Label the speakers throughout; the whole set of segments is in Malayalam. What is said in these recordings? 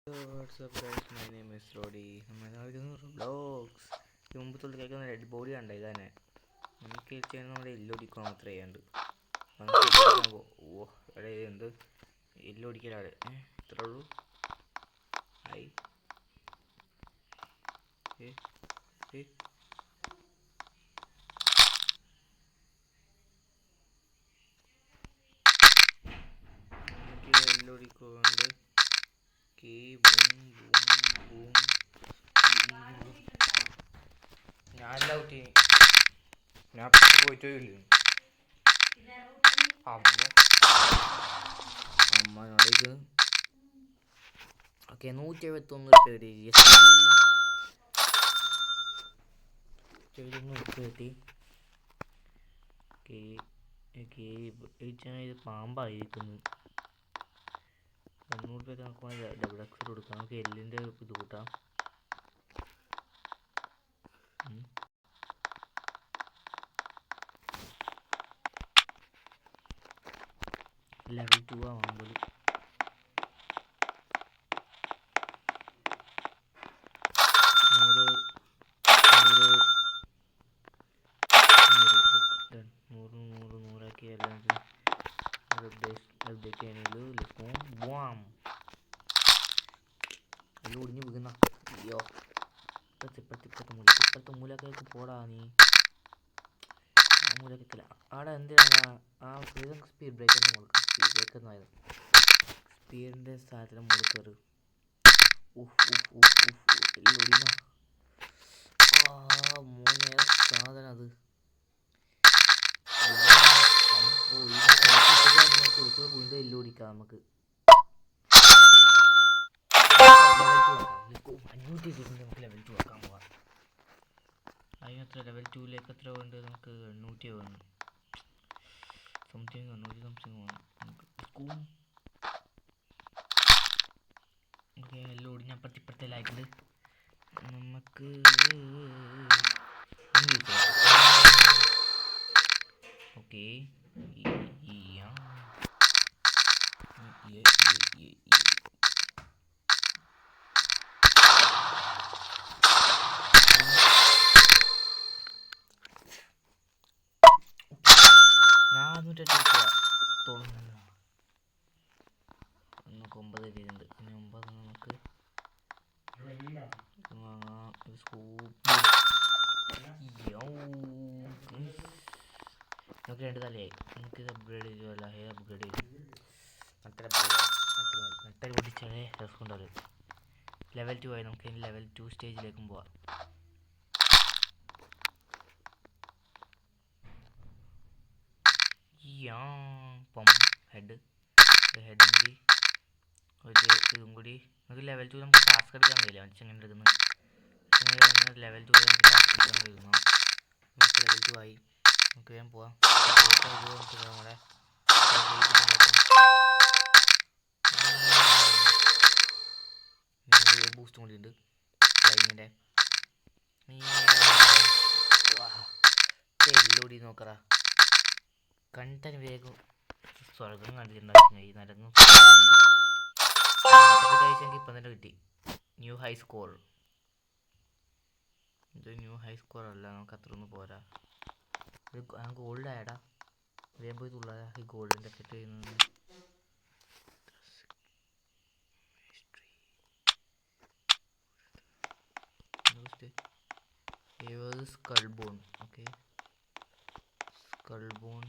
Speaker 1: What's up guys, my name is Roddy. Vlogs മുമ്പത്തുള്ള കേൾക്കുന്ന റെഡ് ബോഡി ഉണ്ട് ഇതന്നെ എനിക്ക് ചെയ്യുന്ന നമ്മുടെ എല്ലൊടിക്കുക മാത്രമേ ചെയ്യാണ്ട് ഓ എടേ എന്ത് എല്ലൊടിക്കലാണ് ഇത്രേ ഉള്ളൂ. ഐ എനിക്ക് എല്ലൊടിക്കുകൊണ്ട് ഞാനല്ല കുട്ടി ഞാൻ പോയിട്ടില്ല അമ്മനോടേക്ക്. ഓക്കെ 171 കിട്ടി. ഇത് പാമ്പായിരിക്കുന്നു. 200 രൂപ നമുക്ക് ഡബിൾ എക്സർ കൊടുക്കാം. നമുക്ക് എല്ലിൻ്റെ ഇത് കൂട്ടാം. ലെവൽ 2 ആവാൻ പോലും നൂറാക്കി എല്ലാം അപ്ഡേറ്റ് ചെയ്യാനും എല്ലാം ഒടിഞ്ഞു വീഴുന്ന. അയ്യോ ഇപ്പഴത്തെ മൂലക്കൊക്കെ പോടാ നീ. ആ മൂലക്കല്ല ആടെ എന്തിനാണ് ആ സ്പീഡ് ബ്രേക്കറിൻ്റെ മുകളിൽ സ്പീഡ് ബ്രേക്കറിനായിരുന്നു സ്പീഡിൻ്റെ സ്ഥലത്തിൻ്റെ മുകളിൽ കയറി. എല്ലാം ഒടിയുന്ന മോനെ സാധനം അത്. വീണ്ടും എല്ലാം ഓടിക്കാം നമുക്ക്. 500 നമുക്ക് ലെവൽ 2 ആക്കാൻ പോവാം. അതിനത്ര ലെവൽ 2ലേക്ക് എത്ര വേണ്ടത്? നമുക്ക് 800 വേണം. സംതിങ് 800 സംതിങ് വേണം നമുക്ക്. ഓക്കെ എല്ലാം ഓടി ഞാൻ ഇപ്പുറത്തെ ലൈക്കുണ്ട്. നമുക്ക് ഓക്കെ നമുക്ക് 9 എഴുതിയിട്ടുണ്ട്. പിന്നെ 9 നമുക്ക് നമുക്ക് 2 തലയായി. നമുക്ക് ഇത് അപ്ഗ്രേഡ് ചെയ്യുമല്ല. അപ്ഗ്രേഡ് ചെയ്തു നട്ടൽ പൊട്ടിച്ചാലേ രസം ഉണ്ടാവും. ലെവൽ 2 ആയി. നമുക്ക് ഇനി ലെവൽ 2 സ്റ്റേജിലേക്കും പോവാം. ഹെഡും കൂടി ഇതും കൂടി നമുക്ക് ലെവൽ 2 നമുക്ക് ടാസ്ക് എടുക്കാൻ കഴിയില്ല. എങ്ങനെ എടുക്കുന്നത് ലെവൽ 2 നമുക്ക് ടാസ്ക് എടുക്കാൻ കഴിയുന്നു. നമുക്ക് ലെവൽ 2 ആയി. നമുക്ക് വേഗം പോവാം. നമ്മുടെ ബൂസ്റ്റും കൂടി ഉണ്ട് ഫ്ലൈങ്ങിൻ്റെ. എല്ലോടി നോക്കറ കണ്ടിട്ട് വേഗം സ്വർഗം കണ്ടിട്ടുണ്ടാക്കി നടന്നു. ഇപ്പം തന്നെ കിട്ടി ന്യൂ ഹൈ സ്കോർ. ഇത് ന്യൂ ഹൈ സ്കോർ അല്ല, നമുക്ക് അത്ര ഒന്നും പോരാ. ഇത് ഗോൾഡ് ആയടാ. വേഗം പോയി തുള്ളാ ഈ ഗോൾഡിൻ്റെ എഫക്റ്റ് ചെയ്യുന്നത്. Skull bone. Okay skull bone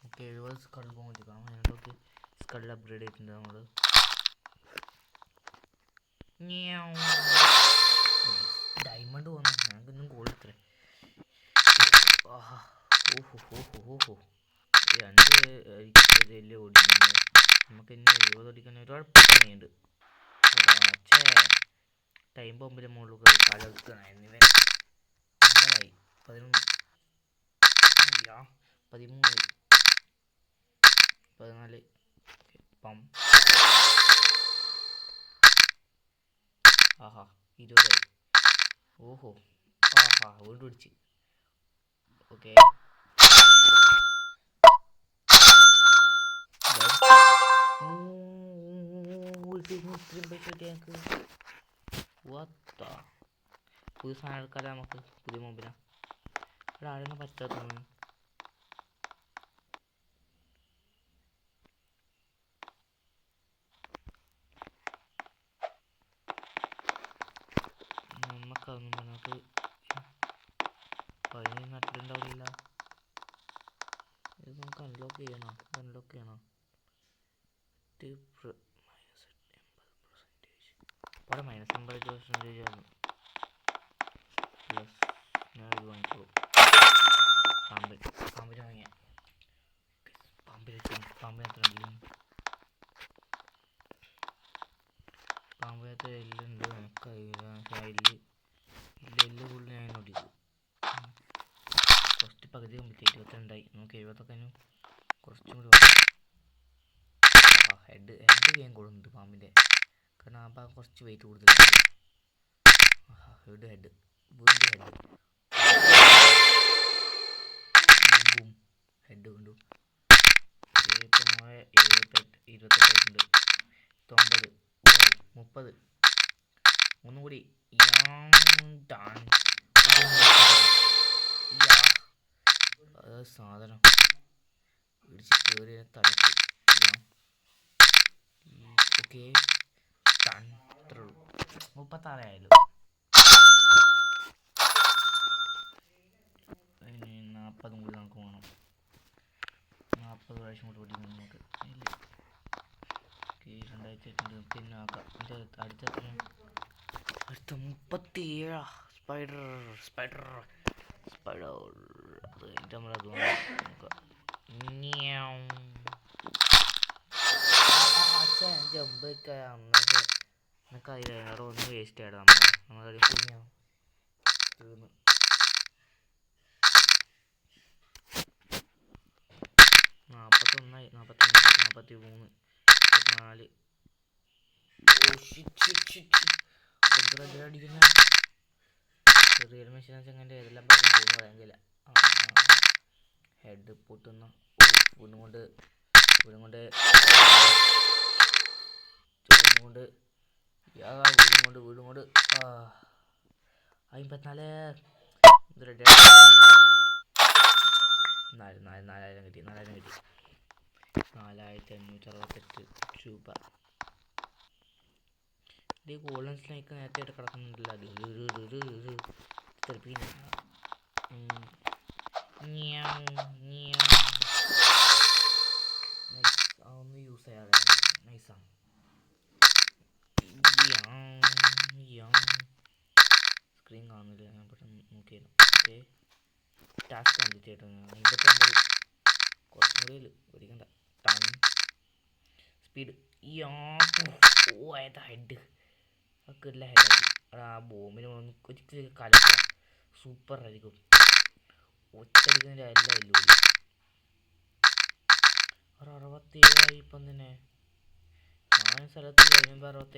Speaker 1: okay skull bone കാണാം. അതിനോടൊക്കെ സ്കൾ അപ്ഗ്രേഡ് ചെയ്തിട്ടുണ്ട് നമ്മൾ. ഡയമണ്ട് പോകണം. ഞങ്ങൾക്കൊന്നും ഗോൾഡ് എത്ര ഓഹോ 2 എല്ലാം ഓടിക്കുന്നു. നമുക്ക് ഇനി 70 ഓടിക്കാൻ ഒരുപാട് പണിയുണ്ട്. ടൈം ബോംബിൻ്റെ മുകളിൽ കാലെടുക്കണം. എന്നിവ 9 11 13 14 20 ഓഹോ വീണ്ടും പിടിച്ച്. ഓക്കെ ഇത്രയും പൈസ കിട്ടിയ ഞങ്ങൾക്ക് പുതിയ സാധനം എടുക്കാതെ നമുക്ക് പുതിയ മൊബൈലാണ് ഇവിടെ ആരെയൊന്നും പറ്റാത്തതാണ് നമുക്കതൊന്നും നമുക്ക് പതിനേഴ് നട്ടിട്ടുണ്ടാവില്ല ഇത് നമുക്ക് അൺലോക്ക് ചെയ്യണം അവിടെ -80% ആണ് പ്ലസ് ഞാൻ ഇത് വാങ്ങിക്കോളൂ പാമ്പിന് വാങ്ങിയ പാമ്പിനകത്ത് എല്ലുണ്ട് നമുക്കറിയില്ല എല്ല് കൂടുതൽ ഞാൻ നോട്ടിച്ചു കുറച്ച് പകുതി കംപ്ലീറ്റ് 22 നമുക്ക് 70 കുറച്ചും കൂടി ഹെഡ് ചെയ്യാൻ കൊടുക്കുന്നുണ്ട് പാമ്പിൻ്റെ കാരണം ആ ഭാഗം കുറച്ച് വെയിറ്റ് കൂടുതലുണ്ട് ഹെഡ് കൊണ്ടു ഇപ്പം 28 28 90 30 ഒന്നും കൂടി സാധനം ഇടിച്ച് കയറിയ തലക്ക് ഓക്കെ 36 ആയാലും 40 കൂടി നമുക്ക് വേണം 40 പ്രാവശ്യം കൂടി ഓടി നമുക്ക് ഓക്കെ 2008 പിന്നെ ആക്കാം അടുത്ത 37 സ്പൈഡർ അത് കഴിഞ്ഞിട്ട് നമ്മളത് നോക്കാം ജമ്പ് ഒക്കെ എനിക്കറിയില്ല വേറെ ഒന്നും വേസ്റ്റ് ആയിടാം നമ്മളത് കുഞ്ഞാവും തീർന്നു 41 42 43 44 അടിക്കുന്ന റിയൽ മെഷീൻ ചങ്ങനെ ഏതെല്ലാം ഭാഗം പോകുന്നു പറയാൻ കഴിയില്ല ഹെഡ് പൊട്ടുന്ന വീടും കൊണ്ട് 54 ഇത് റെഡി 4000 കിട്ടി 4568 രൂപ ഈ ഗോൾഡൻ സ്നേക്ക് നേരത്തെ ആയിട്ട് കിടക്കുന്നുണ്ടല്ലോ അതൊന്നും യൂസ് ചെയ്യാതെ നൈസാണ് സ്ക്രീൻ കാണുന്നില്ല ഞാൻ പെട്ടെന്ന് നോക്കിയായിരുന്നു ഓക്കെ ടാസ്ക് കംപ്ലീറ്റ് ആയിട്ടുണ്ട് 59 കുറച്ചും കൂടി ഒരിക്കണ്ട ടൺ സ്പീഡ് ഹെഡ് ഒക്കെ ഉള്ള ഹെഡാക്കി ആ ബോംബിന് ഒരിക്കലും കലക്കുക സൂപ്പർ ആയിരിക്കും ഒറ്റടിക്കുന്നതിൻ്റെ എല്ലാം വെല്ലുവിളി 67 ഇപ്പം തന്നെ ഞാൻ സ്ഥലത്ത് കഴിയുമ്പോൾ 67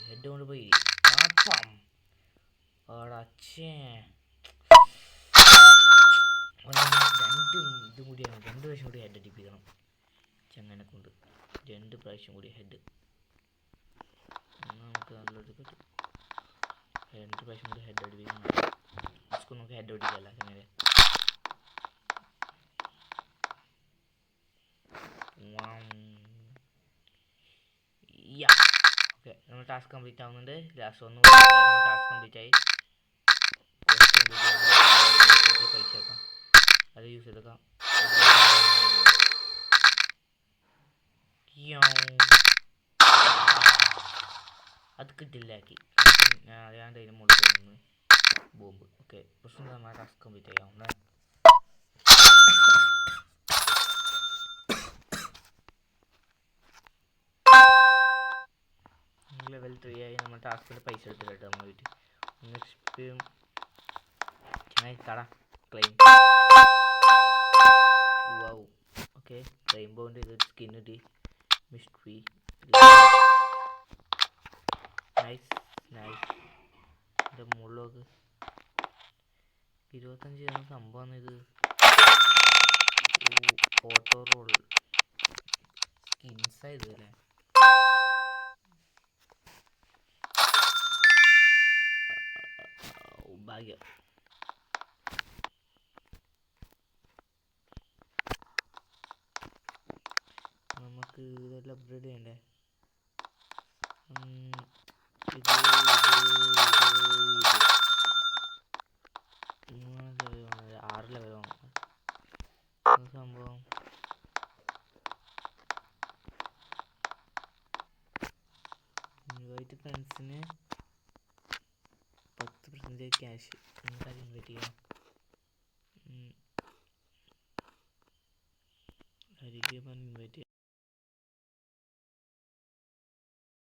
Speaker 1: ഹെഡ് കൊണ്ട് പോയി അടച്ചേ 2 കൂടിയാണ് 2 പ്രാവശ്യം കൂടി ഹെഡ് അടിപ്പിക്കണം ചങ്ങനെ കൊണ്ട് 2 പ്രാവശ്യം കൂടി ഹെഡ് നമുക്ക് നല്ലൊരു കിട്ടും 2 പ്രാവശ്യം കൂടി ഹെഡ് അടിപ്പിക്കണം നമുക്ക് ഹെഡ് അടിക്കല്ല ചങ്ങനെ ഓക്കെ നമ്മൾ ടാസ്ക് കംപ്ലീറ്റ് ആവുന്നുണ്ട് ലാസ്റ്റ് ഒന്ന് ടാസ്ക് കംപ്ലീറ്റ് ആയി പൈസ ആക്കാം അത് യൂസ് ചെയ്തേക്കാം അത് കിട്ടില്ലാക്കി ഞാൻ അതിന് മുകളിൽ നിന്ന് ബോംബ് ഓക്കെ പ്രശ്നം നമ്മൾ ടാസ്ക് കംപ്ലീറ്റ് ചെയ്യാവുന്ന ലെവൽ 3 ആയി നമ്മൾ ടാസ്കിൻ്റെ പൈസ എടുത്തില്ല കേട്ടോ നമ്മൾ വീട്ടിൽ നെക്സ്റ്റ് കട ക്ലെയിം വാവ് ഓക്കെ റെയിൻബോൻ്റെ ഇത് സ്കിൻ കിട്ടി മിസ്റ്ററി നൈസ് എൻ്റെ മുകളിലൊക്കെ 25 സംഭവമാണ് ഇത് ഓട്ടോ റോൾ സ്കിൻസാ ഇത് അല്ലേ? ഭാഗ്യം. നമുക്ക് ഇതെല്ലാം അപ്ഗ്രേഡ് ചെയ്യണ്ടേ? ഇത് മൂന്നാമത്തെ ലെവൽ വന്നത് 6 ലെവൽ വന്നു. സംഭവം ഇൻവൈറ്റ് ഫ്രണ്ട്സിന് 10% ക്യാഷ്. എന്തായാലും ഇൻവൈറ്റ് ചെയ്യാം. ഇൻവൈറ്റ് ചെയ്യാം.